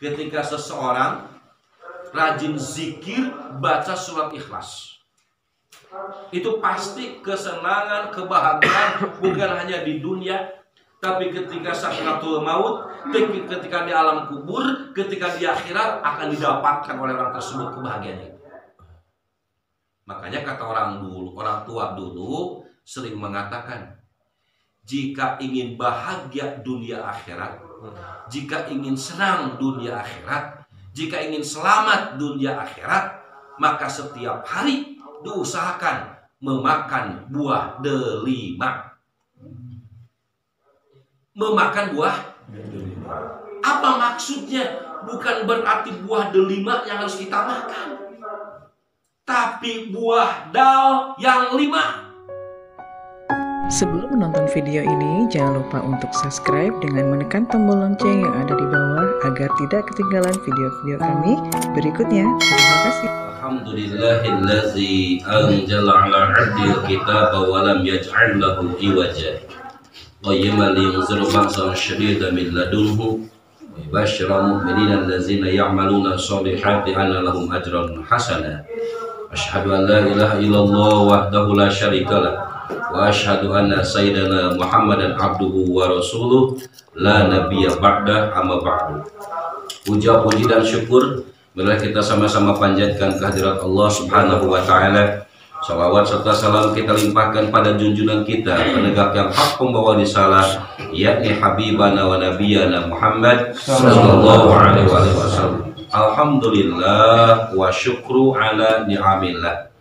ketika seseorang rajin zikir, baca surat Ikhlas. Itu pasti kesenangan, kebahagiaan bukan hanya di dunia, tapi ketika sakratul maut, ketika di alam kubur, ketika di akhirat akan didapatkan oleh orang tersebut kebahagiaan itu. Makanya kata orang tua dulu sering mengatakan, jika ingin bahagia dunia akhirat, jika ingin senang dunia akhirat, jika ingin selamat dunia akhirat, maka setiap hari diusahakan memakan buah delima. Memakan buah delima. Apa maksudnya? Bukan berarti buah delima yang harus kita makan, tapi buah dal yang 5. Sebelum menonton video ini, jangan lupa untuk subscribe dengan menekan tombol lonceng yang ada di bawah agar tidak ketinggalan video-video kami berikutnya. Terima kasih. Alhamdulillahillazi anzala ala 'abdil kitaba wa lam yaj'al lahu iwaja. Qayyiman liyunzira ba'san shadidan min ladunhu wa yubashshira mu'minina allazina ya'maluna sholihati anna lahum ajran hasana. Asyhadu an la ilaha illallah wahdahu la syarikalah wa asyhadu anna sayyidana Muhammadan abduhu wa rasuluh la nabiyya ba'da amma ba'du. Puja-puji dan syukur marilah kita sama-sama panjatkan kehadirat Allah Subhanahu wa taala. Salawat serta salam kita limpahkan pada junjungan kita, penegak yang hak pembawa risalah, yakni habibana wa nabiyana Muhammad sallallahu alaihi wasallam. Alhamdulillah wa syukru ala ni'amillah.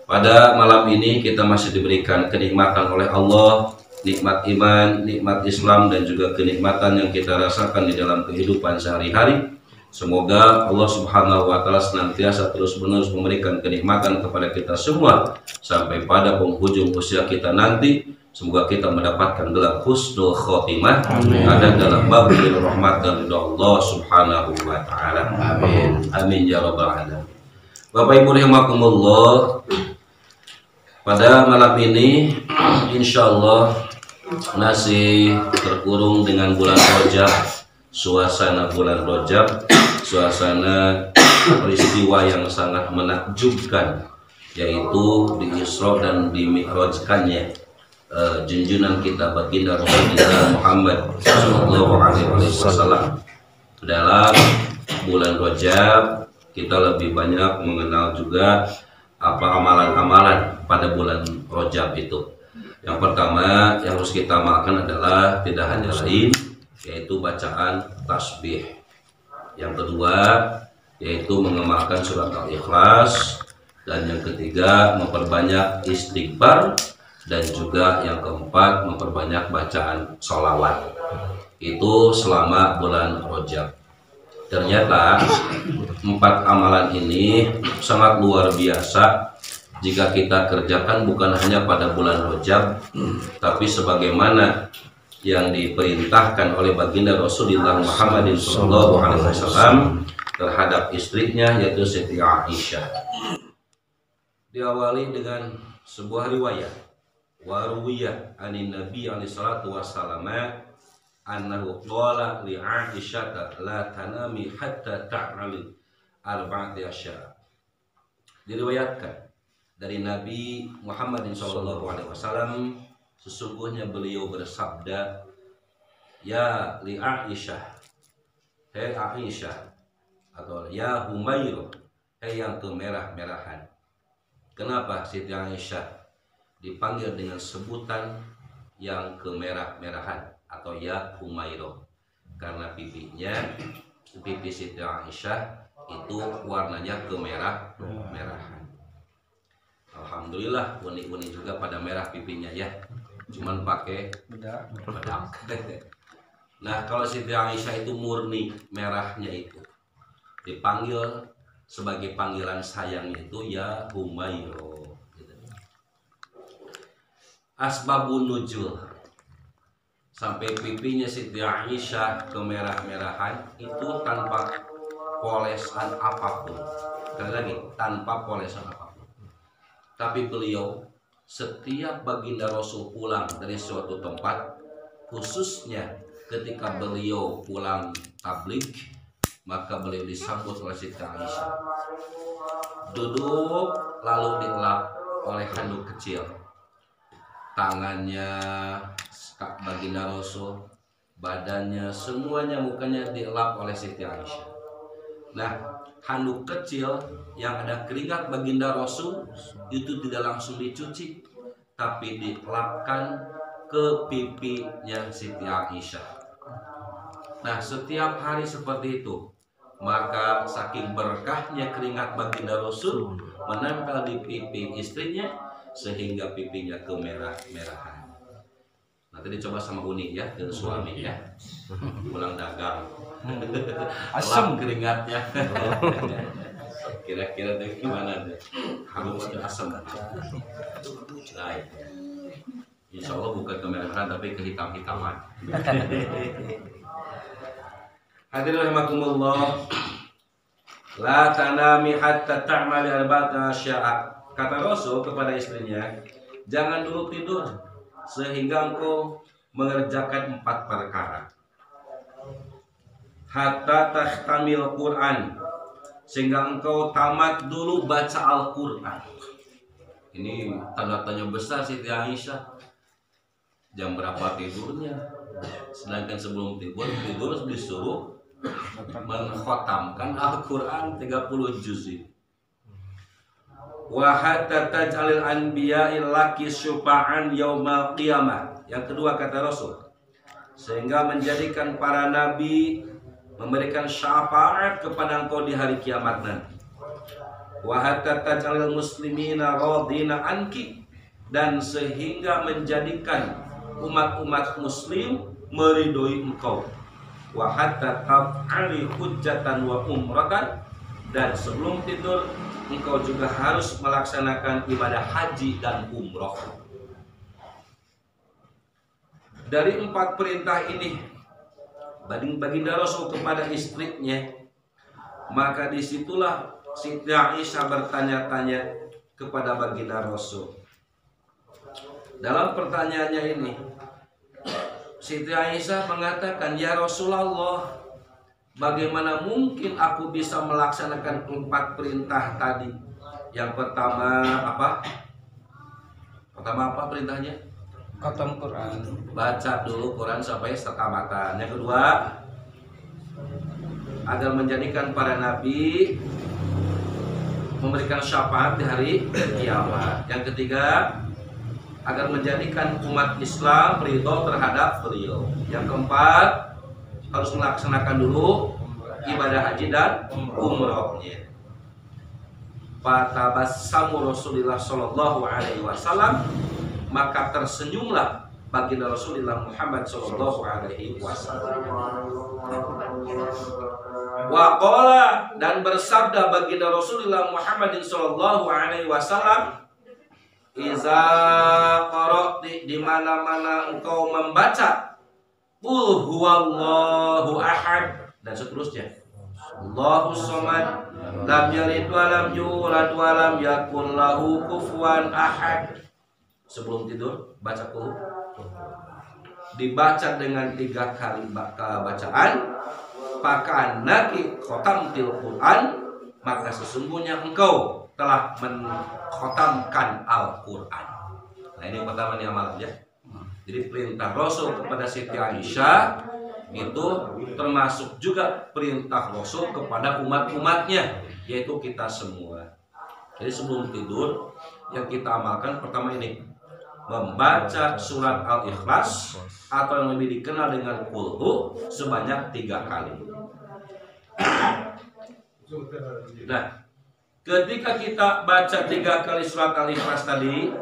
Pada malam ini kita masih diberikan kenikmatan oleh Allah, nikmat iman, nikmat Islam, dan juga kenikmatan yang kita rasakan di dalam kehidupan sehari-hari. Semoga Allah Subhanahu wa taala senantiasa terus-menerus memberikan kenikmatan kepada kita semua sampai pada penghujung usia kita nanti. Semoga kita mendapatkan gelar husnul khotimah, ada dalam babil rahmat dan ridha Allah Subhanahu wa taala. Amin. Amin ya rabbal alamin. Bapak Ibu rahimakumullah, pada malam ini insyaallah masih terkurung dengan bulan Rajab, suasana bulan Rajab, suasana peristiwa yang sangat menakjubkan, yaitu di Isra dan di Mi'rajkannya junjungan kita baginda Rasulullah Muhammad sallallahu alaihi wasallam. Dalam bulan Rajab kita lebih banyak mengenal juga apa amalan-amalan pada bulan Rajab itu. Yang pertama yang harus kita amalkan adalah tidak hanya lain, yaitu bacaan tasbih. Yang kedua yaitu mengamalkan surat Al-Ikhlas, dan yang ketiga memperbanyak istighfar, dan juga yang keempat memperbanyak bacaan sholawat. Itu selama bulan Rajab. Ternyata 4 amalan ini sangat luar biasa jika kita kerjakan bukan hanya pada bulan Rajab, tapi sebagaimana yang diperintahkan oleh baginda Rasulullah Muhammad SAW terhadap istrinya, yaitu Siti Aisyah. Diawali dengan sebuah riwayat, waruwiyah anin Nabi alaihi salatu wassalam annahu qala li Aisyah la tanami hatta ta'mali arba'ati asya. Diriwayatkan dari Nabi Muhammad SAW, sesungguhnya beliau bersabda, ya li Aisyah, hei Aisyah, atau ya Humairah, hei yang kemerah-merahan. Kenapa Siti Aisyah dipanggil dengan sebutan yang kemerah-merahan atau ya Humairah? Karena pipi Siti Aisyah itu warnanya kemerah-merahan. Alhamdulillah, unik-unik juga pada merah pipinya ya, cuman pakai bedak. Nah, kalau Siti Aisyah itu murni merahnya, itu dipanggil sebagai panggilan sayangnya itu ya Humairah. Asbabun nuzul, sampai pipinya Siti Aisyah kemerah-merahan itu tanpa polesan apapun. Sekali lagi, tanpa polesan apapun. Tapi beliau setiap baginda Rasul pulang dari suatu tempat, khususnya ketika beliau pulang tabligh, maka beliau disambut oleh Siti Aisyah. Duduk lalu dielap oleh handuk kecil. Tangannya baginda Rasul, badannya, semuanya, mukanya dielap oleh Siti Aisyah. Nah, handuk kecil yang ada keringat baginda Rasul itu tidak langsung dicuci, tapi dielapkan ke pipinya Siti Aisyah. Nah, setiap hari seperti itu, maka saking berkahnya keringat baginda Rasul menempel di pipi istrinya sehingga pipinya kemerah-merahan. Nanti dicoba sama Uni ya, dan suami ya, pulang dagang. Asam keringatnya. Kira-kira tuh gimana deh? Harum atau asam? Nah, insya Allah bukan kemerahan tapi kehitam-hitaman. Hadirin rahimakumullah, la tanami hatta ta'mali arba'ata asya'a. Kata Rasul kepada istrinya, jangan dulu tidur sehingga engkau mengerjakan 4 perkara. Hatta tahtamil Quran, sehingga engkau tamat dulu baca Al-Quran. Ini tanda tanya besar Siti Aisyah. Jam berapa tidurnya? Sedangkan sebelum tidur disuruh mengkhatamkan Al-Quran 30 juz. Wa hatta taj'alil anbiya'il laki syufa'an yaumal qiyamah. Yang kedua kata Rasul, sehingga menjadikan para nabi memberikan syafaat kepada engkau di hari kiamat nanti. Wa hatta taj'alil muslimina radina anki, dan sehingga menjadikan umat-umat muslim meridoi engkau. Wa hatta taf'ali hujjatan wa umratan, dan sebelum tidur engkau juga harus melaksanakan ibadah haji dan umroh. Dari 4 perintah ini baginda Rasul kepada istrinya, maka disitulah Siti Aisyah bertanya-tanya kepada baginda Rasul. Dalam pertanyaannya ini, Siti Aisyah mengatakan, ya Rasulullah, bagaimana mungkin aku bisa melaksanakan 4 perintah tadi? Yang pertama apa? Pertama apa perintahnya? Khatam Quran. Baca dulu Quran sampai setamatan. Yang kedua, agar menjadikan para nabi memberikan syafaat di hari kiamat. Yang ketiga, agar menjadikan umat Islam ridho terhadap beliau. Yang keempat, harus melaksanakan dulu ibadah haji dan umrohnya. Fatabassamu Rasulullah sallallahu alaihi wasallam, maka tersenyumlah baginda Rasulullah Muhammad sallallahu alaihi wasallam. Wa qala, dan bersabda baginda Rasulullah Muhammad sallallahu alaihi wasallam, iza qara'ti, di mana-mana engkau membaca qul huwallahu ahad dan seterusnya, Allahus samad, lam yalid wa lam yulad wa lam yakul lahu kufuwan ahad. Sebelum tidur baca qul, dibaca dengan 3 kali bacaan, fakannaki khatamtil Quran, maka sesungguhnya engkau telah mengkhatamkan Al-Quran. Nah, ini yang pertama nih amalan ya. Jadi perintah Rasul kepada Siti Aisyah itu termasuk juga perintah Rasul kepada umat-umatnya, yaitu kita semua. Jadi sebelum tidur yang kita amalkan pertama ini, membaca surat Al-Ikhlas atau yang lebih dikenal dengan Qul Hu sebanyak 3 kali. Nah, ketika kita baca 3 kali surat Al-Ikhlas tadi,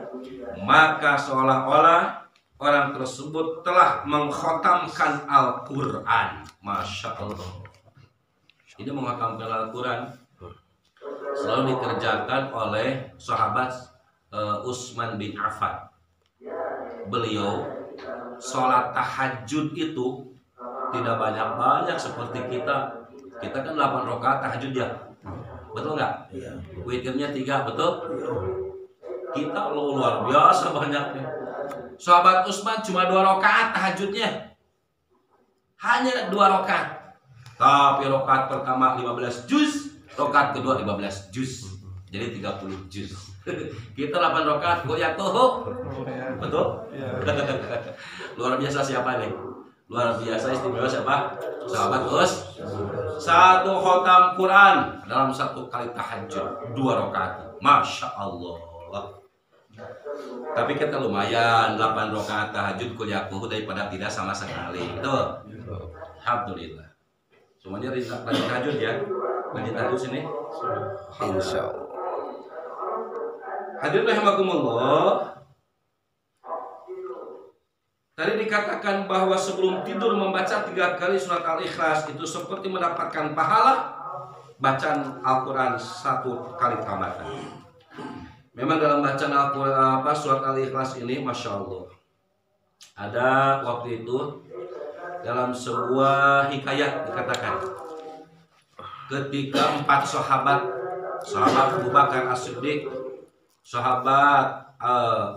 maka seolah-olah orang tersebut telah mengkhatamkan Al-Quran. Masya Allah. Ini mengkhatamkan Al-Quran selalu dikerjakan oleh sahabat Utsman bin Affan. Beliau sholat tahajud itu tidak banyak-banyak seperti kita. Kita kan 8 rakaat tahajud ya, betul nggak? Iya. Witirnya 3, betul? Kita luar biasa banyaknya. Sahabat Utsman cuma 2 rakaat tahajudnya, hanya 2 rakaat. Tapi rokaat pertama 15 juz, rokaat kedua 15 juz. Jadi 30 juz. Kita 8 rokaat goyah tuh. Betul? Luar biasa siapa nih? Luar biasa istimewa siapa? Sahabat Gus. 1 khotam Quran dalam 1 kali tahajud 2 rokaat. Masya Allah. Tapi kita lumayan 8 rokaat tahajud kuliahku daripada tidak sama sekali. Betul? Alhamdulillah. Semuanya lanjut tahajud ya. Lanjut tahajud sini. Insya Allah. Hadirin rahimakumullah. Tadi dikatakan bahwa sebelum tidur membaca 3 kali surat Al-Ikhlas itu seperti mendapatkan pahala bacaan Al-Quran 1 kali tamatan. Memang dalam bacaan Al-Quran surat Al-Ikhlas ini, Masya Allah, ada waktu itu dalam sebuah hikayat dikatakan ketika 4 sahabat Abu Bakar As-Siddiq, sahabat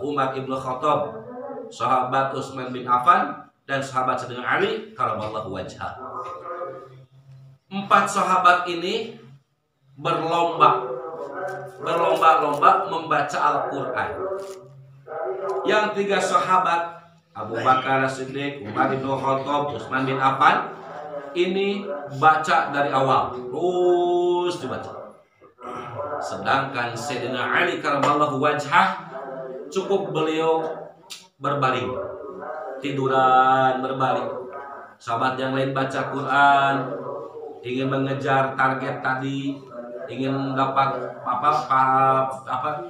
Umar Ibn Khattab, sahabat Utsman bin Affan, dan sahabat Sayyidina Ali karamallahu wajhah. 4 sahabat ini berlomba membaca Al-Quran. Yang 3 sahabat Abu Bakar As-Siddiq, Umar bin Khattab, Utsman bin Affan ini baca dari awal terus dibaca. Sedangkan Sayyidina Ali karamallahu wajhah cukup beliau berbaring, tiduran berbaring. Sahabat yang lain baca Quran, ingin mengejar target tadi, ingin dapat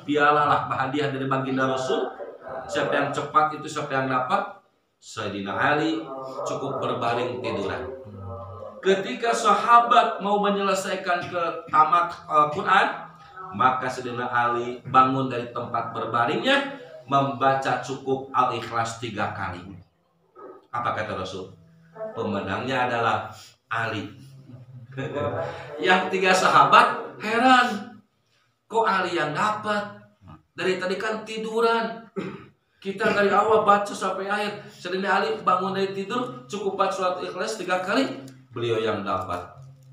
piala lah hadiah dari baginda Rasul. Siapa yang cepat itu siapa yang dapat. Sayyidina Ali cukup berbaring tiduran. Ketika sahabat mau menyelesaikan ke tamat Quran, maka Sayyidina Ali bangun dari tempat berbaringnya, membaca cukup Al-Ikhlas 3 kali. Apa kata Rasul? Pemenangnya adalah Ali. Yang 3 sahabat heran, kok Ali yang dapat? Dari tadi kan tiduran. Kita dari awal baca sampai akhir. Sayyidina Ali bangun dari tidur cukup baca surat Ikhlas 3 kali. Beliau yang dapat.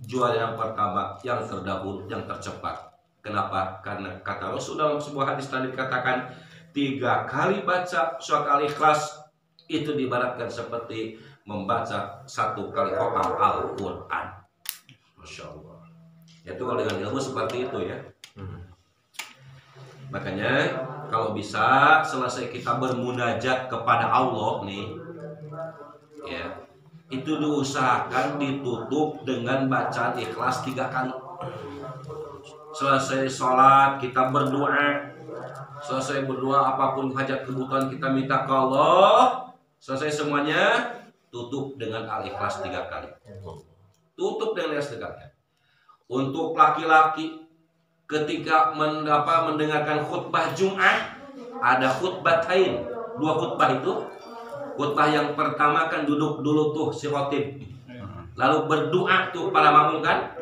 Juara yang pertama, yang terdahulu, yang tercepat. Kenapa? Karena kata Rasul dalam sebuah hadis tadi dikatakan 3 kali baca surat Al-Ikhlas itu diibaratkan seperti membaca 1 kali khotam Al-Quran. Masya Allah. Itu kalau dengan ilmu seperti itu ya. Makanya kalau bisa selesai kita bermunajat kepada Allah nih, ya, itu diusahakan ditutup dengan bacaan Ikhlas 3 kali. Selesai sholat kita berdoa. Selesai berdoa apapun hajat kebutuhan kita minta ke Allah. Selesai semuanya, tutup dengan Al-Ikhlas 3 kali. Tutup dengan Al-Ikhlas 3 kali. Untuk laki-laki ketika mendengarkan khutbah Jum'ah, ada khutbatain, 2 khutbah itu. Khutbah yang pertama kan duduk dulu tuh si khotib, lalu berdoa tuh para makmum kan.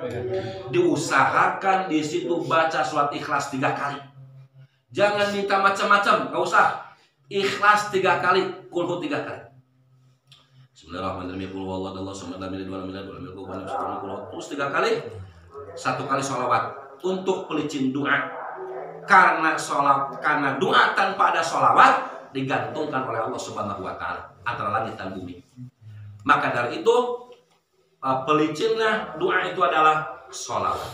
Diusahakan di situ baca surat Ikhlas 3 kali. Jangan minta macam-macam, gak usah. Ikhlas 3 kali, kulhu 3 kali. Bismillahirrahmanirrahim. Qul huwallahu ahad, terus 3 kali. 1 kali sholawat untuk pelicin doa. Karena doa tanpa ada sholawat digantungkan oleh Allah Subhanahu wa taala antara langit dan bumi. Maka dari itu pelicinnya doa itu adalah sholawat.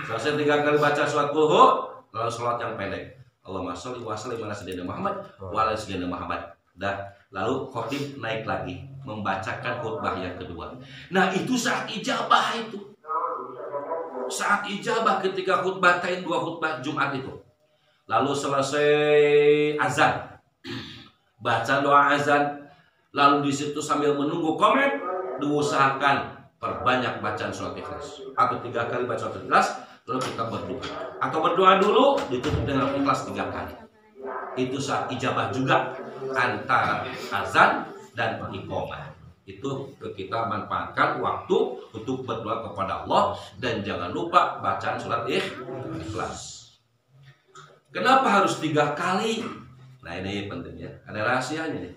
Selesai 3 kali baca surat kulhu, lalu sholat yang pendek. Allahumma sholli wa sallim ala sayyidina Muhammad wa ala sayyidina Muhammad. Lalu khotib naik lagi membacakan khutbah yang kedua. Nah, itu saat ijabah itu. Saat ijabah ketika khutbatain 2 khutbah Jumat itu. Lalu selesai azan. Baca doa azan. Lalu di situ sambil menunggu komen, diusahakan perbanyak bacaan surat Ikhlas. Atau 3 kali baca surat Ikhlas, lalu kita berdoa. Atau berdoa dulu, ditutup dengan Ikhlas 3 kali. Itu saat ijabah juga antara azan dan iqamah. Itu kita manfaatkan waktu untuk berdoa kepada Allah. Dan jangan lupa bacaan surat Ikhlas. Kenapa harus 3 kali? Nah, ini pentingnya. Ada rahasianya nih.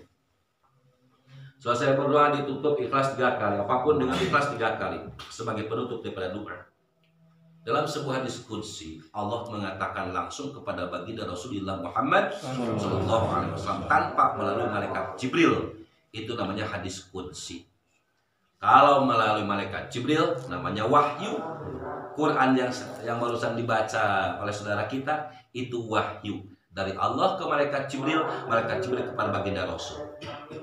Selesai berdoa ditutup ikhlas 3 kali. Apapun dengan ikhlas 3 kali sebagai penutup daripada doa. Dalam sebuah hadis qudsi, Allah mengatakan langsung kepada baginda Rasulullah Muhammad SAW tanpa melalui malaikat Jibril. Itu namanya hadis qudsi. Kalau melalui malaikat Jibril namanya wahyu. Quran yang barusan dibaca oleh saudara kita itu wahyu dari Allah ke malaikat Jibril kepada baginda Rasul.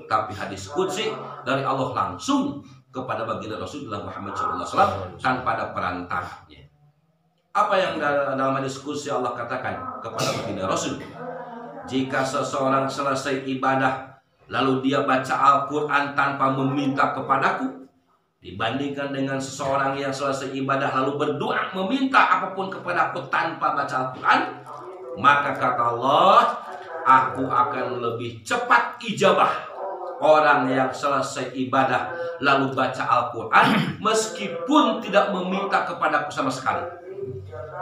Tapi hadis qudsi dari Allah langsung kepada baginda Rasulullah Muhammad SAW tanpa ada perantaranya. Apa yang dalam hadis qudsi Allah katakan kepada baginda Rasul? Jika seseorang selesai ibadah lalu dia baca Al-Quran tanpa meminta kepadaku, dibandingkan dengan seseorang yang selesai ibadah lalu berdoa meminta apapun kepadaku tanpa baca Al-Quran, maka kata Allah, aku akan lebih cepat ijabah orang yang selesai ibadah lalu baca Al-Quran meskipun tidak meminta kepadaku sama sekali.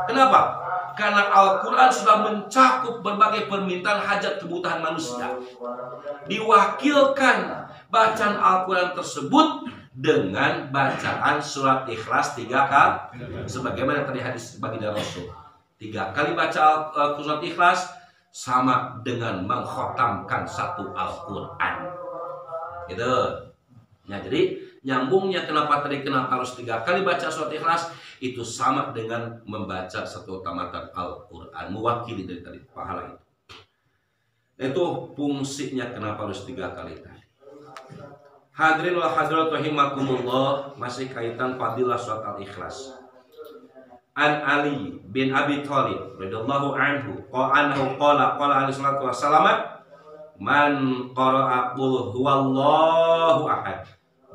Kenapa? Karena Al-Quran sudah mencakup berbagai permintaan hajat kebutuhan manusia. Diwakilkan bacaan Al-Quran tersebut dengan bacaan surat Ikhlas 3 kali, sebagaimana tadi hadis baginda Rasul. 3 kali baca surat Ikhlas sama dengan mengkhatamkan 1 Al-Quran. Gitu. Nah, jadi nyambungnya kenapa harus 3 kali baca surat Ikhlas, itu sama dengan membaca 1 tamatan Al-Quran, mewakili dari tadi pahala itu. Itu fungsinya kenapa harus 3 kali tadi. Hadirin wa hadirat rahimakumullah, masih kaitan fadilah surat Al-Ikhlas. An Ali bin Abi Thalib radhiyallahu anhu qala alaihi salatu wassalam, man qara'a qul huwallahu ahad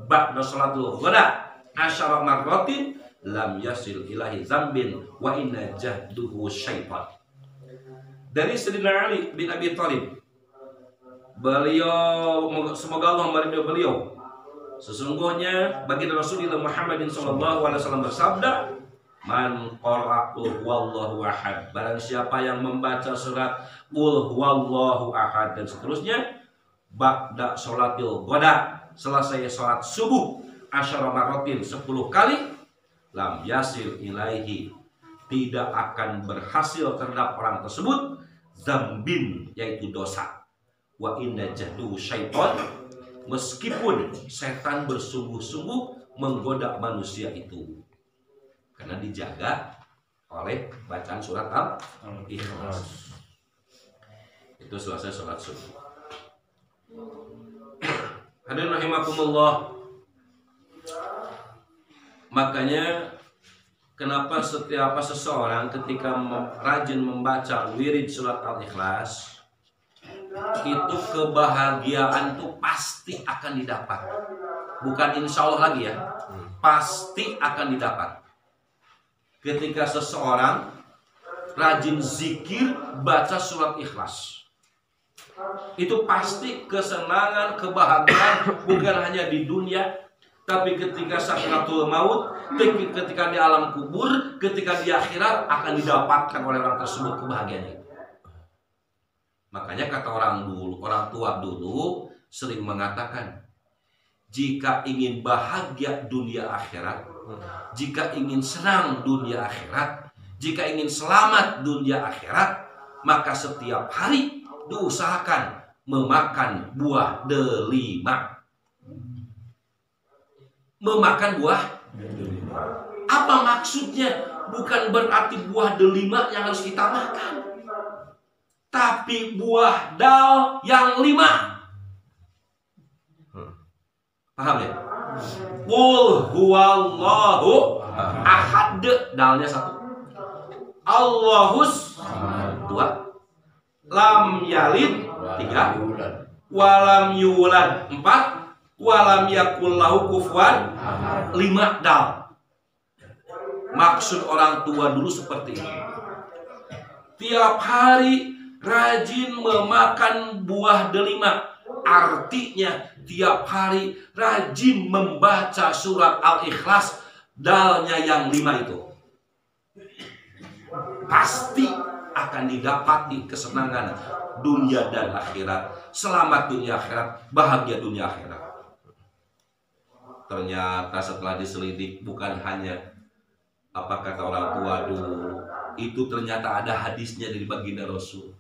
ba'da salatul ghada asyara marratin lam yasil ilahi zambin wa inna jahduhu syaitan. Dari Sayyidina Ali bin Abi Thalib, beliau, semoga Allah meridhai beliau, sesungguhnya baginda Rasulullah Muhammad SAW bersabda, man qara'a qul huwallahu ahad, barang siapa yang membaca surat qul huwallahu ahad dan seterusnya ba'da sholatil ghada, selesai sholat subuh, asyara marratin 10 kali, lam yasil ilaihi, tidak akan berhasil terhadap orang tersebut, zambin, yaitu dosa, wa inna jahdu syaitan, meskipun setan bersungguh-sungguh menggoda manusia itu, karena dijaga oleh bacaan surat Al-Ikhlas. Itu selesai sholat subuh. Hadirin rahimakumullah, makanya kenapa setiap seseorang ketika rajin membaca wirid surat Al-Ikhlas, itu kebahagiaan itu pasti akan didapat. Bukan insya Allah lagi ya, pasti akan didapat. Ketika seseorang rajin zikir baca surat Ikhlas, itu pasti kesenangan, kebahagiaan, bukan hanya di dunia, tapi ketika sakratul maut, ketika di alam kubur, ketika di akhirat akan didapatkan oleh orang tersebut kebahagiaan itu. Makanya kata orang tua dulu sering mengatakan, jika ingin bahagia dunia akhirat, jika ingin senang dunia akhirat, jika ingin selamat dunia akhirat, maka setiap hari diusahakan memakan buah delima. Memakan buah delima. Apa maksudnya? Bukan berarti buah delima yang harus kita makan, tapi buah dal yang 5. Paham ya? Qul huwallahu ahad, dalnya 1. Allahus 2. Lam yalid 3. Walam yulad 4. Walam yakul lahu kufuwan 5 dal. Maksud orang tua dulu seperti ini. Tiap hari rajin memakan buah delima, artinya tiap hari rajin membaca surat Al-Ikhlas, dalnya yang 5 itu, pasti akan didapati kesenangan dunia dan akhirat, selamat dunia akhirat, bahagia dunia akhirat. ternyata setelah diselidik bukan hanya apa kata orang tua dulu, itu ternyata ada hadisnya dari baginda Rasul.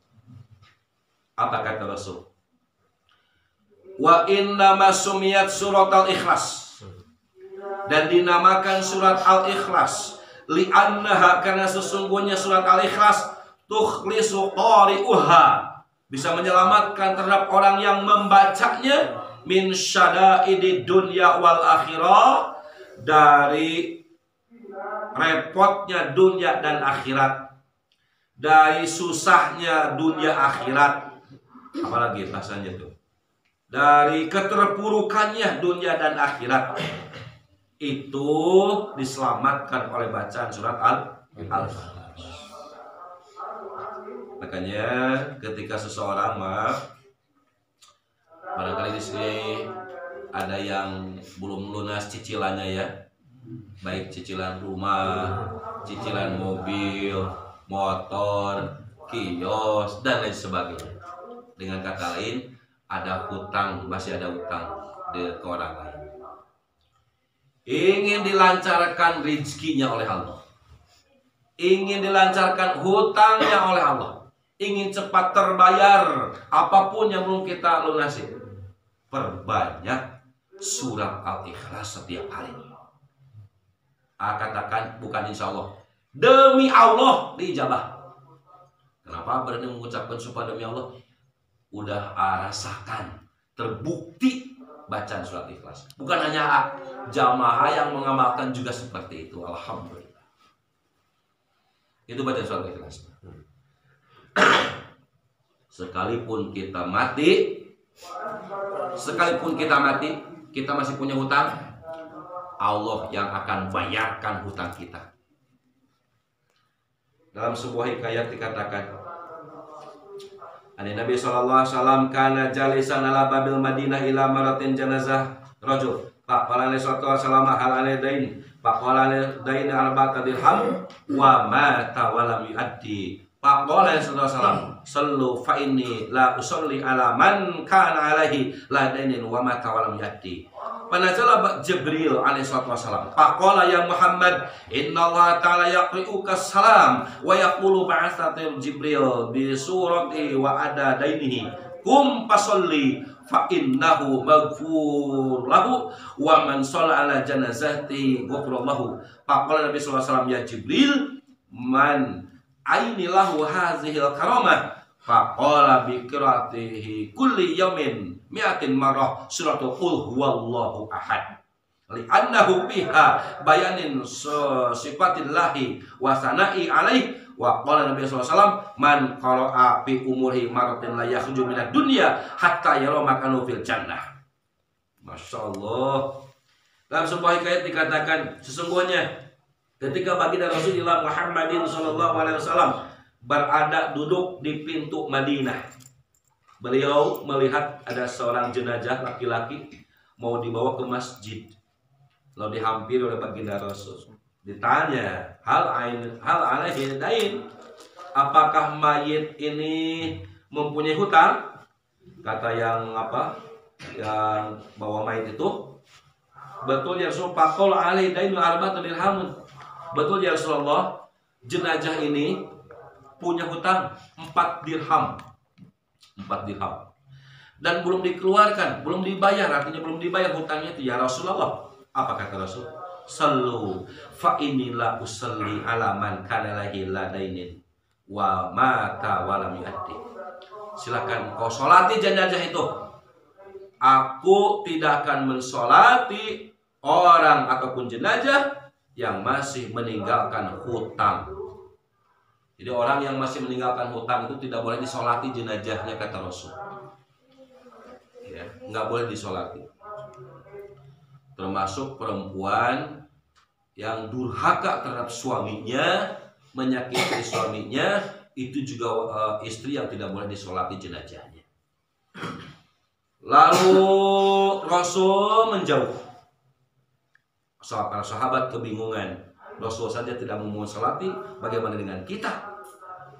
Apa kata Rasul? Wa innama sumiyat surat al-ikhlas, dan dinamakan surat al-ikhlas li'annaha, karena sesungguhnya surat al-ikhlas tukhlisu qari'uha, bisa menyelamatkan terhadap orang yang membacanya min syada'idi dunya wal akhirah, dari repotnya dunia dan akhirat, dari susahnya dunia akhirat, apalagi bahasanya tuh, dari keterpurukannya dunia dan akhirat, itu diselamatkan oleh bacaan surat Al-Ikhlas. Makanya ketika seseorang barangkali di sini ada yang belum lunas cicilannya ya, baik cicilan rumah, cicilan mobil, motor, kios, dan lain sebagainya. Dengan kata lain, ada hutang, masih ada hutang ke orang lain. Ingin dilancarkan rezekinya oleh Allah, ingin dilancarkan hutangnya oleh Allah, ingin cepat terbayar apapun yang belum kita lunasi, perbanyak surat Al-Ikhlas setiap hari. Katakan bukan insya Allah, demi Allah diijabah. Kenapa berani mengucapkan sumpah demi Allah? Udah rasakan, terbukti bacaan surat Ikhlas. Bukan hanya jamaah yang mengamalkan juga seperti itu. Alhamdulillah. Itu bacaan surat Ikhlas. Sekalipun kita mati, kita masih punya hutang, Allah yang akan bayarkan hutang kita. Dalam sebuah hikayat dikatakan, Nabi sallallahu alaihi wasallam kana jalisan ala babil Madinah ila maratin janazah rajul. Pak qala sallallahu alaihi wasallam hal alaidain. Pak qala alaidain arba'ata dirham wa mata wa lam yuaddi. Pak qala sallallahu alaihi wasallam sallu fa inni la usolli ala man kana alaihi la dainin wa mata wa lam yuaddi. Panazala Jibril alaihi wasallam. Faqala ya Muhammad, inna Allah ta'ala yaqri'uka salam wa yaqulu ba'atsatil Jibril bi surati wa ada dainihi. Kum fasolli fa innahu maghfur lahu wa man shalla ala janazati ghufrallahu. Faqala Nabi sallallahu alaihi wasallam, ya Jibril, man ainilahu hazihil karamah. Faqala bi qiraatihi kulli yaumin mi'atin marrah suratul qul huwallahu ahad. Li'annahu biha bayanin sifatillahi wa sana'i alaihi. Wa qala Nabi sallallahu alaihi wasallam, man qara'a fi umurihi maratin la yakhruju minad dunya hatta yara makanu fil jannah. Masyaallah. Dalam sebuah hikayat dikatakan, sesungguhnya ketika baginda Rasulullah Muhammadin sallallahu alaihi wasallam berada duduk di pintu Madinah, beliau melihat ada seorang jenazah laki-laki mau dibawa ke masjid, lalu dihampiri oleh baginda Rasul. Ditanya, hal alaihi dain, apakah mayit ini mempunyai hutang? Kata yang bawa mayit itu, betul ya Rasul, faqul alaihi dain arba'atu dirhamun. Betul ya Rasulullah, jenazah ini punya hutang 4 dirham. 4 dirham. Dan belum dikeluarkan, belum dibayar, artinya belum dibayar hutangnya itu ya Rasulullah. Apa kata Rasul? Sallu fa inilah usalli ala man kana lahi ladainin wa mata wa lam yuaddi. Silakan kau salati jenazah itu. Aku tidak akan mensolati orang ataupun jenazah yang masih meninggalkan hutang. Jadi orang yang masih meninggalkan hutang itu tidak boleh disolati jenazahnya, kata Rasul. Ya, nggak boleh disolati. Termasuk perempuan yang durhaka terhadap suaminya, menyakiti suaminya, itu juga istri yang tidak boleh disolati jenazahnya. Lalu Rasul menjauh. Para sahabat kebingungan. Rasul saja tidak mau mensolati, bagaimana dengan kita?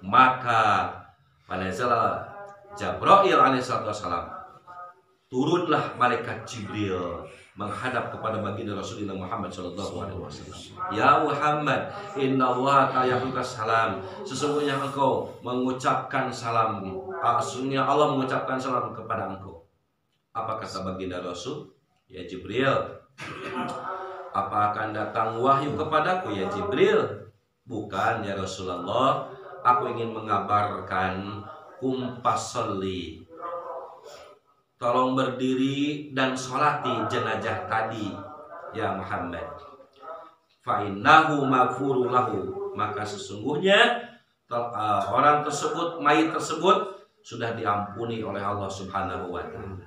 Maka pada Jibril alaihissalam, turunlah malaikat Jibril menghadap kepada baginda Rasulullah Muhammad sallallahu alaihi wasallam. Ya Muhammad, innallaha ta'ala salam. Sesungguhnya engkau mengucapkan salam. Sesungguhnya Allah mengucapkan salam kepada engkau. Apa kata baginda Rasul? Ya Jibril, apa akan datang wahyu kepadaku ya Jibril? Bukan ya Rasulullah, aku ingin mengabarkan kumpasolli. Tolong berdiri dan sholati jenazah tadi ya Muhammad. Fa innahu maghfurun lahu, maka sesungguhnya orang tersebut, mayit tersebut sudah diampuni oleh Allah Subhanahu wa taala.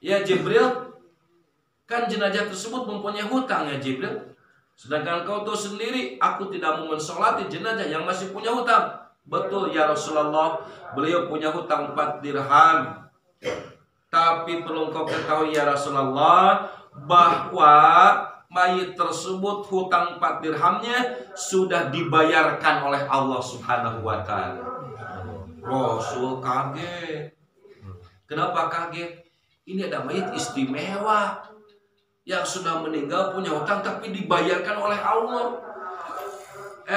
Ya Jibril, kan jenazah tersebut mempunyai hutang ya Jibril. Sedangkan kau tahu sendiri, aku tidak mau mensolati jenazah yang masih punya hutang. Betul ya Rasulullah, beliau punya hutang 4 dirham. Tapi perlu kau ketahui ya Rasulullah, bahwa mayit tersebut hutang 4 dirhamnya sudah dibayarkan oleh Allah Subhanahu wa taala. Rasul kaget. Kenapa kaget? Ini ada mayit istimewa yang sudah meninggal punya hutang tapi dibayarkan oleh Allah.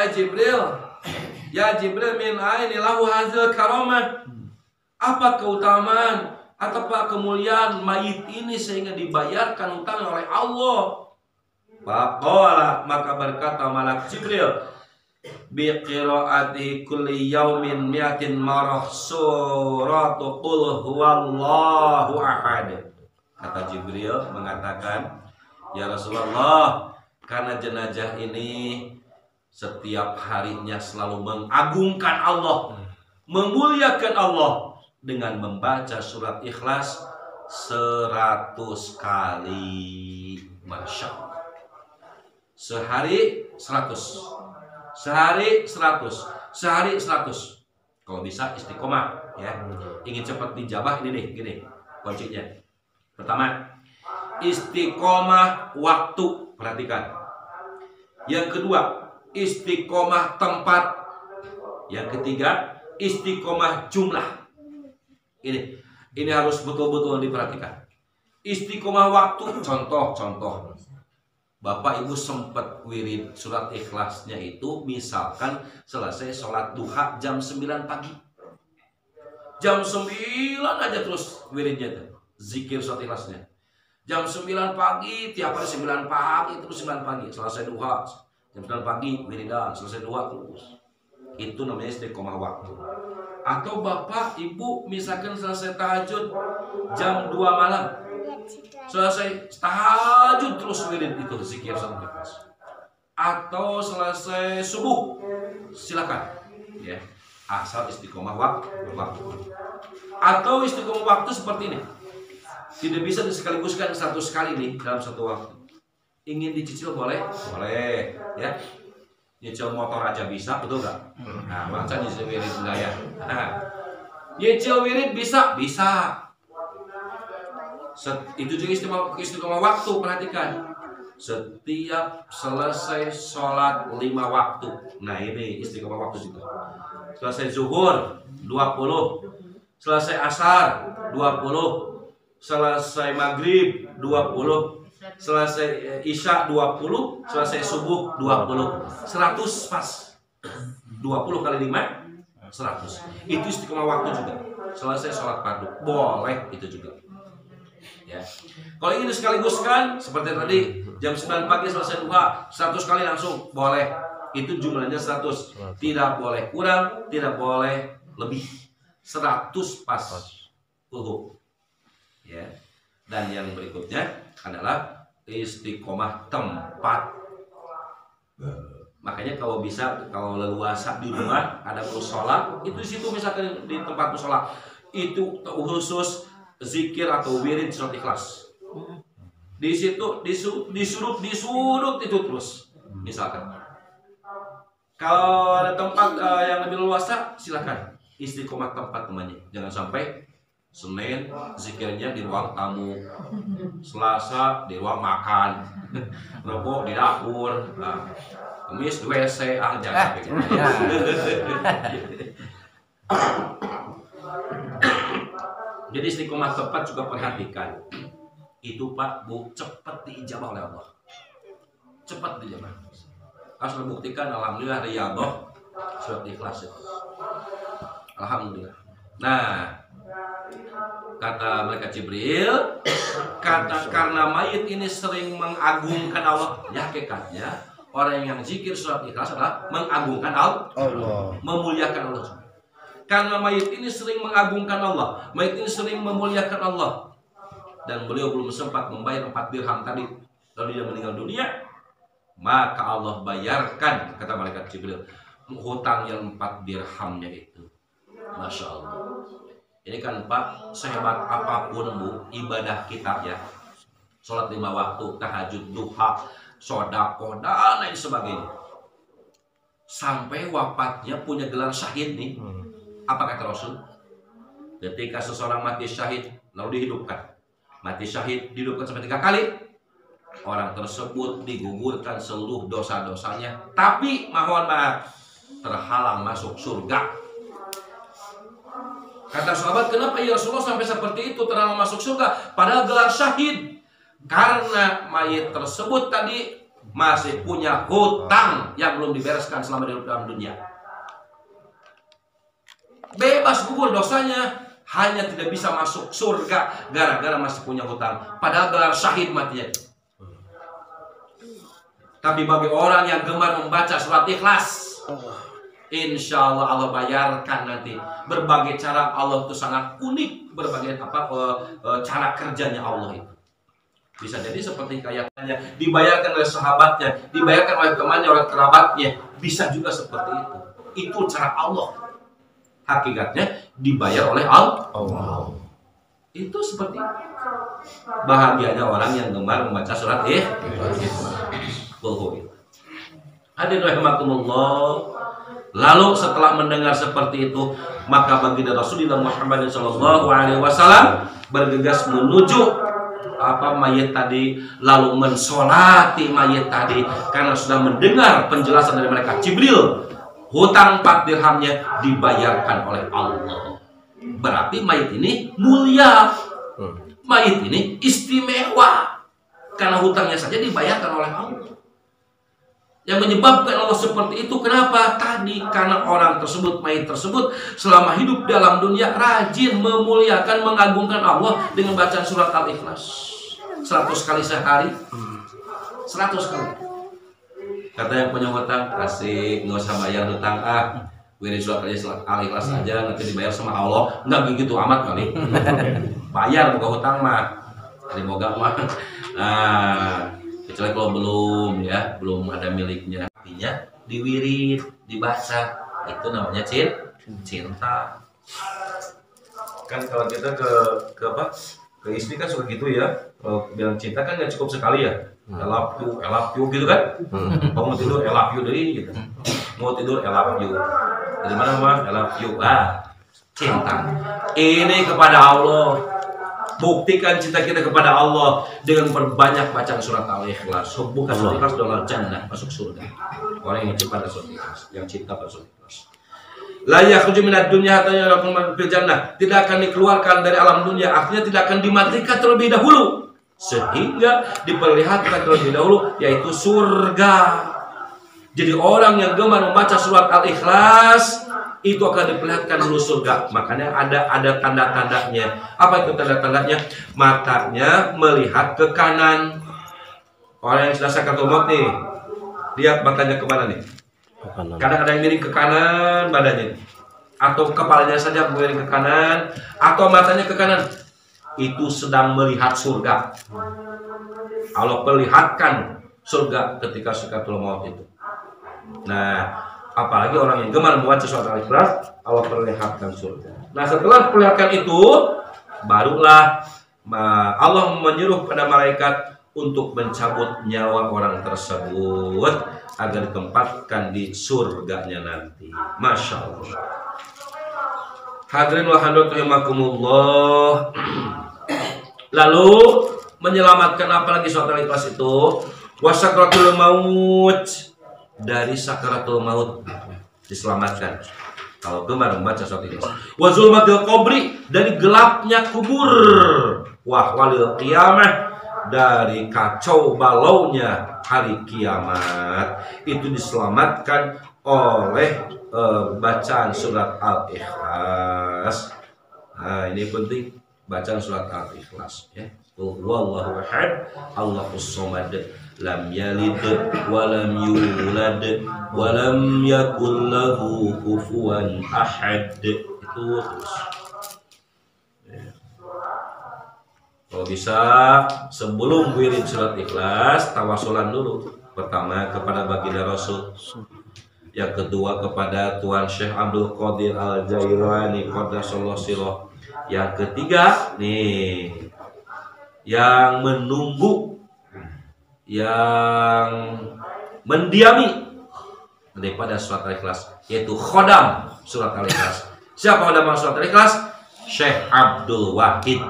Jibril, ya Jibril, min aini lahu hadzal karamah. Apa keutamaan atau kemuliaan mayit ini sehingga dibayarkan hutang oleh Allah? Faqala, maka berkata malak Jibril, bi qiraati kulli yaumin mi'atin marah suratu qul huwallahu ahad. Kata Jibril mengatakan, ya Rasulullah, karena jenazah ini setiap harinya selalu mengagungkan Allah, memuliakan Allah dengan membaca surat Ikhlas 100 kali. Masya Allah. Sehari 100, sehari 100, sehari 100. Kalau bisa istiqomah ya. Ingin cepat dijabah, ini nih, gini kuncinya. Pertama, istiqomah waktu, perhatikan. Yang kedua, istiqomah tempat. Yang ketiga, istiqomah jumlah. Ini harus betul-betul diperhatikan. Istiqomah waktu, contoh. Bapak Ibu sempat wirid surat Ikhlasnya itu misalkan selesai sholat duha jam 9 pagi. Jam 9 aja terus wiridnya tuh, zikir surat Ikhlasnya. Jam 9 pagi, tiap hari 9 pagi, terus 9 pagi. Selesai duha, jam 9 pagi, wiridan, selesai duha terus. Itu namanya istiqomah waktu. Atau Bapak Ibu misalkan selesai tahajud jam 2 malam, selesai tahajud terus wirid itu zikir surat Ikhlas. Atau selesai subuh, silakan ya, asal istiqomah waktu. Atau istiqomah waktu seperti ini, tidak bisa disekaligus 100 kali nih dalam satu waktu. Ingin dicicil boleh ya. Nyicil motor aja bisa, betul nggak? Nah, masa nyicil wirid enggak ya? Nah, nyicil wirid bisa. Itu juga istiqomah waktu, perhatikan. Setiap selesai sholat 5 waktu. Nah, ini istiqomah waktu juga. Selesai zuhur 20, selesai asar 20, selesai maghrib 20, selesai isya 20, selesai subuh 20. 100 pas. 20 kali 5 100. Itu istiqomah waktu juga. Selesai sholat fardu boleh itu juga. Ya. Kalau ingin dikaliguskan seperti tadi jam 9 pagi selesai duha 100 kali langsung boleh. Itu jumlahnya 100. Tidak boleh kurang, tidak boleh lebih. 100 pas wudu. Ya. Dan yang berikutnya adalah istiqomah tempat. Makanya kalau bisa, kalau leluasa di rumah ada musola, itu di situ misalkan di tempat musola itu khusus zikir atau wirid surat Ikhlas. Di situ disuruh itu terus. Misalkan kalau ada tempat yang lebih luasa, silakan istiqomah tempat temannya. Jangan sampai Senin zikirnya di ruang tamu, Selasa di ruang makan, Rabu di dapur, Kamis di WC, jangan sampai gitu. Jadi istiqomah tempat juga perhatikan. itu Pak Bu cepat diijabah oleh Allah. Cepat dijabah. Harus membuktikan alhamdulillah riyadhah surat Ikhlas itu. Alhamdulillah. Nah, kata malaikat Jibril, karena mayit ini sering mengagungkan Allah. Ya, hakikatnya orang yang zikir surat Ikhlas adalah mengagungkan Allah, memuliakan Allah. Karena mayit ini sering mengagungkan Allah, mayit ini sering memuliakan Allah, dan beliau belum sempat membayar 4 dirham tadi, lalu dia meninggal dunia, maka Allah bayarkan, kata malaikat Jibril, hutang yang 4 dirhamnya itu. Masya Allah. Ini kan Pak, sehebat apapun Bu ibadah kita ya, sholat 5 waktu, tahajud, duha, sodaqoh dan lain sebagainya, sampai wafatnya punya gelar syahid nih. Apa kata Rasul? Ketika seseorang mati syahid lalu dihidupkan, mati syahid dihidupkan sampai 3 kali, orang tersebut digugurkan seluruh dosa-dosanya, tapi mohon maaf terhalang masuk surga. Kata sahabat, kenapa ya Rasulullah sampai seperti itu terhalang masuk surga padahal gelar syahid? Karena mayit tersebut tadi masih punya hutang yang belum dibereskan selama di dalam dunia. Bebas gugur dosanya, hanya tidak bisa masuk surga gara-gara masih punya hutang, padahal gelar syahid matinya. Tapi bagi orang yang gemar membaca surat Ikhlas, insya Allah Allah bayarkan nanti. Berbagai cara Allah itu sangat unik, berbagai cara kerjanya Allah itu. Bisa jadi seperti kayaknya dibayarkan oleh sahabatnya, dibayarkan oleh temannya, oleh kerabatnya, bisa juga seperti itu. Itu cara Allah. Hakikatnya dibayar oleh Allah. Itu seperti bahagianya orang yang gemar membaca surat Hadirin rahimakumullah. Lalu setelah mendengar seperti itu, maka baginda Rasulullah Muhammad SAW bergegas menuju mayit tadi, lalu mensolati mayit tadi, karena sudah mendengar penjelasan dari malaikat Jibril. Hutang 4 dirhamnya dibayarkan oleh Allah. Berarti mayit ini mulia, mayit ini istimewa, karena hutangnya saja dibayarkan oleh Allah. Yang menyebabkan Allah seperti itu kenapa? Tadi karena orang tersebut, mayit tersebut selama hidup dalam dunia rajin memuliakan, mengagungkan Allah dengan bacaan surat Al-Ikhlas 100 kali sehari. 100 kali. Kata yang punya hutang, kasih, nggak usah bayar hutang, wirid surat Al-Ikhlas aja, nanti dibayar sama Allah. Nggak begitu amat kali. Bayar buka hutang mah, dari moga mah. Kecuali kalau belum ada miliknya, artinya diwirid, dibaca, itu namanya cinta. Kan kalau kita ke istri kan suka gitu ya, kalau bilang cinta kan nggak cukup sekali ya. I love you gitu kan. Kamu mau tidur I love you deh gitu. Mau tidur I love you. Dari mana mah I love you? Cinta. Ini kepada Allah. Buktikan cinta kita kepada Allah dengan berbanyak bacaan surat Al-Ikhlas. Bukan surat Ikhlas dolar jannah, masuk surga. Orang yang cinta pada surat Ikhlas, yang cinta pada surat Ikhlas. La yakhruju minad dunya hatta yarakum fil jannah. Tidak akan dikeluarkan dari alam dunia, artinya tidak akan dimatikan terlebih dahulu, sehingga diperlihatkan terlebih dahulu, yaitu surga. Jadi orang yang gemar membaca surat Al-Ikhlas itu akan diperlihatkan dulu surga. Makanya ada tanda-tandanya. Apa itu tanda-tandanya? Matanya melihat ke kanan. Orang yang sudah sakaratul maut nih, lihat matanya ke mana nih? Kadang ada yang miring ke kanan badannya, atau kepalanya saja miring ke kanan, atau matanya ke kanan. Itu sedang melihat surga. Allah perlihatkan surga ketika sakaratul maut itu. Nah, apalagi orang yang gemar membaca surat Al-Ikhlas, Allah perlihatkan surga. Nah, setelah perlihatkan itu, barulah Allah menyuruh pada malaikat untuk mencabut nyawa orang tersebut agar ditempatkan di surganya nanti. Masya Allah. Hadirin wa hadirat rahimakumullah. Lalu menyelamatkan apalagi surat Al-Ikhlas itu? Wasakratul maut. Dari sakaratul maut diselamatkan kalau gemar membaca surat Ikhlas. Wa zulmatil qabri, dari gelapnya kubur. Wa walil qiyamah, dari kacau balaunya hari kiamat itu diselamatkan oleh bacaan surat Al-Ikhlas. Nah, ini penting, bacaan surat Al-Ikhlas ya. Wallahu ahad, Allahus samad, lam yalid wa lam yulad wa lam yakul lahu kufuwan ahad. Itu terus. Ya. Kalau bisa sebelum wirid surat Ikhlas, tawasulan dulu. Pertama kepada baginda Rasul, yang kedua kepada Tuan Syekh Abdul Qadir Al-Jailani qaddasallahu sirah, yang ketiga nih yang menunggu, yang mendiami daripada surat Al-Ikhlas, yaitu khodam surat Al-Ikhlas. Siapa khodam surat Al-Ikhlas? Syekh Abdul Wahid.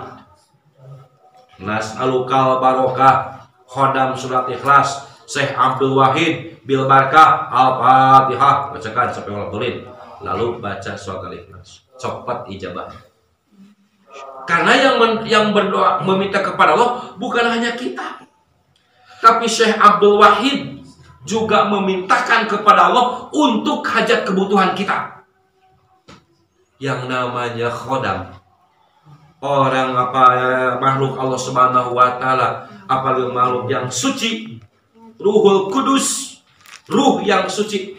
Nas'alukal barokah, khodam surat Ikhlas, Syekh Abdul Wahid bil barakah. Al-Fatihah, bacakan sampai walaturin, lalu baca surat Al-Ikhlas, cepat ijabah. Karena yang berdoa meminta kepada Allah bukan hanya kita, tapi Syekh Abdul Wahid juga memintakan kepada Allah untuk hajat kebutuhan kita. Yang namanya khodam, orang makhluk Allah Subhanahu wa taala, apalagi makhluk yang suci, Ruhul Kudus, ruh yang suci,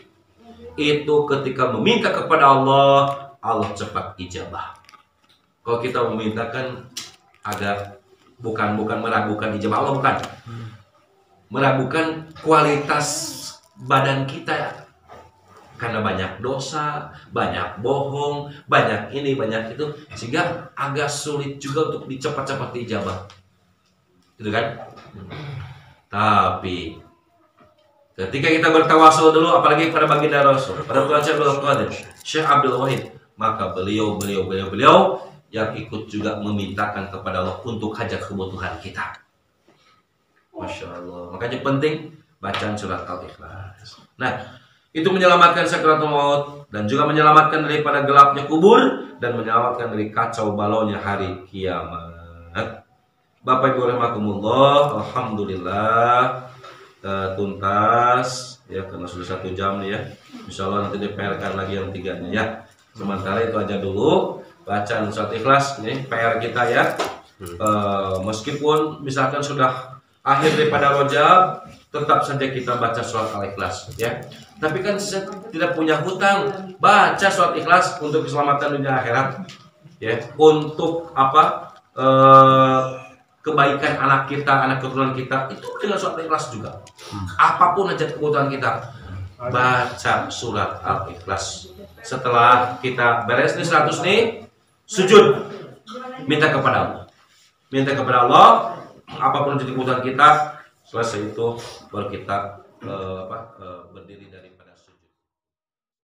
itu ketika meminta kepada Allah, Allah cepat ijabah. Kalau kita memintakan agak bukan meragukan ijabah Allah, bukan meragukan kualitas badan kita, karena banyak dosa, banyak bohong, banyak ini, banyak itu, sehingga agak sulit juga untuk cepat-cepat diijabah, gitu kan? Tapi ketika kita bertawasul dulu, apalagi pada baginda Rasul, pada Tuhan Syekh Abdul Wahid, maka beliau yang ikut juga memintakan kepada Allah untuk hajat kebutuhan kita. Masya Allah. Makanya penting bacaan surat Al-Ikhlas. Nah, itu menyelamatkan sakaratul maut, dan juga menyelamatkan daripada gelapnya kubur, dan menyelamatkan dari kacau balaunya hari kiamat. Bapak Ibu rahimakumullah, alhamdulillah tuntas ya, karena sudah 1 jam nih ya. Insyaallah nanti diPR-kan lagi yang 3-nya ya. Sementara itu aja dulu bacaan surat Ikhlas, ini PR kita ya. Meskipun misalkan sudah akhir daripada Rajab, tetap saja kita baca surat Al-Ikhlas ya. Tapi kan saya tidak punya hutang, baca surat Ikhlas untuk keselamatan dunia akhirat ya, untuk kebaikan anak kita, anak keturunan kita, itu dengan surat Al-Ikhlas juga. Apapun aja kebutuhan kita, baca surat Al-Ikhlas. Setelah kita beres nih 100 nih, sujud, minta kepada Allah. Minta kepada Allah, apapun jadi kebutuhan kita. Selesai itu baru kita berdiri daripada